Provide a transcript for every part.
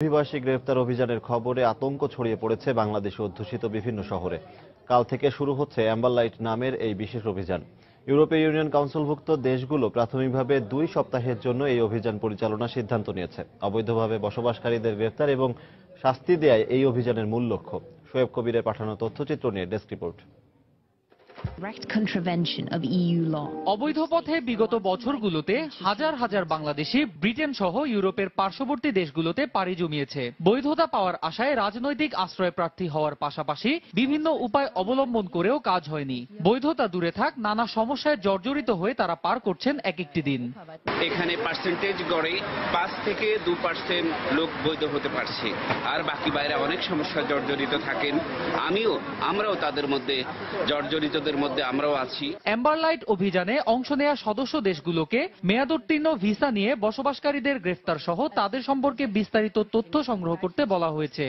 অভিবাসী গ্রেফতার অভিযানের খবরে আতঙ্ক ছড়িয়ে পড়েছে বাংলাদেশে অধ্যুষিত বিভিন্ন শহরে। কাল থেকে শুরু হচ্ছে অ্যাম্বার লাইট নামের এই বিশেষ অভিযান। ইউরোপীয় ইউনিয়ন কাউন্সিলভুক্ত দেশগুলো প্রাথমিকভাবে 2 সপ্তাহের জন্য এই অভিযান পরিচালনার সিদ্ধান্ত নিয়েছে। অবৈধভাবে বসবাসকারীদের গ্রেফতার এবং শাস্তি দেয়াই এই অভিযানের মূল লক্ষ্য। শোয়েব কবিরের পাঠানো তথ্যচিত্র নিয়ে ডেস্ক রিপোর্ট। অবৈধ পথে বিগত বছরগুলোতে হাজার হাজার বাংলাদেশি ব্রিটেন সহ ইউরোপের পার্শ্ববর্তী দেশগুলোতে পাড়ি জমিয়েছে। বৈধতা পাওয়ার আশায় রাজনৈতিক আশ্রয় প্রার্থী হওয়ার পাশাপাশি বিভিন্ন উপায় অবলম্বন করেও কাজ হয়নি। বৈধতা দূরে থাক, নানা সমস্যায় জর্জরিত হয়ে তারা পার করছেন এক একটি দিন। এখানে পার্সেন্টেজ গড়ে 5 থেকে 2% লোক বৈধ হতে পারছে, আর বাকি বাইরে অনেক সমস্যা জর্জরিত থাকেন। আমরাও তাদের মধ্যে জর্জরিতদের মধ্যে আমরাও আছি। অ্যাম্বার লাইট অভিযানে অংশ নেয়া সদস্য দেশগুলোকে মেয়াদোত্তীর্ণ ভিসা নিয়ে বসবাসকারীদের গ্রেফতার সহ তাদের সম্পর্কে বিস্তারিত তথ্য সংগ্রহ করতে বলা হয়েছে।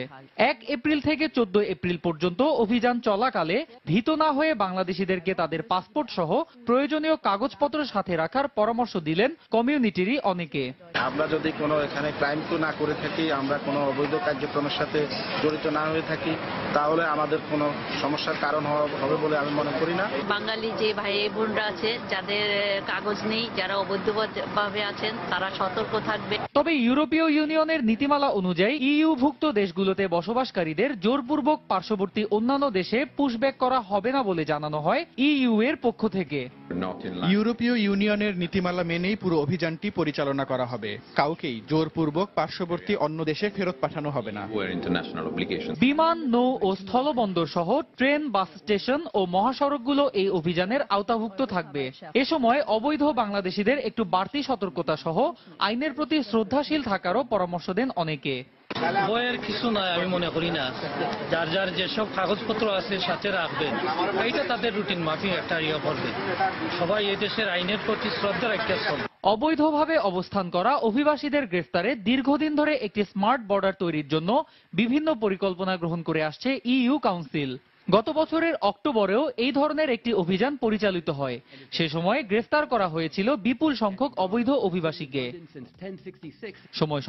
1 এপ্রিল থেকে 14 এপ্রিল পর্যন্ত অভিযান চলাকালে ভীত না হয়ে বাংলাদেশিদেরকে তাদের পাসপোর্ট সহ প্রয়োজনীয় কাগজপত্র সাথে রাখার পরামর্শ দিলেন কমিউনিটিরই অনেকে। আমরা যদি কোনো এখানে ক্রাইম না করে থাকি, আমরা কোনো অবৈধ কার্যক্রমের সাথে জড়িত না হয়ে থাকি, তাহলে আমাদের কোনো সমস্যার কারণ হবে বলে আমি মনে করি না। বাঙালি যে ভাই বোনরা আছে যাদের কাগজ নেই, যারা অবৈধভাবে আছেন, তারা সতর্ক থাকবে। তবে ইউরোপীয় ইউনিয়নের নীতিমালা অনুযায়ী ইইউভুক্ত দেশগুলোতে বসবাসকারীদের জোরপূর্বক পার্শ্ববর্তী অন্যান্য দেশে পুশব্যাক করা হবে না বলে জানানো হয় ইইউ এর পক্ষ থেকে। ইউরোপীয় ইউনিয়নের নীতিমালা মেনেই পুরো অভিযানটি পরিচালনা করা হবে। কাউকেই জোরপূর্বক পার্শ্ববর্তী অন্য দেশে ফেরত পাঠানো হবে না। বিমান, নৌ ও স্থলবন্দর সহ ট্রেন, বাস স্টেশন ও মহাসড়কগুলো এই অভিযানের আওতাভুক্ত থাকবে। এ সময় অবৈধ বাংলাদেশিদের একটু বাড়তি সতর্কতা সহ আইনের প্রতি শ্রদ্ধাশীল থাকারও পরামর্শ দেন অনেকে। ভয়ের কিছু নয় আমি মনে করি না। যার যার যেসব কাগজপত্র আছে সাথে রাখবেন, এইটা তাদের রুটিন মাফিক একটা করবে। সবাই এই দেশের আইনের প্রতি শ্রদ্ধা রাখতে চলবে। অবৈধভাবে অবস্থান করা অভিবাসীদের গ্রেফতারে দীর্ঘদিন ধরে একটি স্মার্ট বর্ডার তৈরির জন্য বিভিন্ন পরিকল্পনা গ্রহণ করে আসছে ইইউ কাউন্সিল। গত বছরের অক্টোবরেও এই ধরনের একটি অভিযান পরিচালিত হয়। সে সময় গ্রেফতার করা হয়েছিল বিপুল সংখ্যক অবৈধ অভিবাসীকে। সময়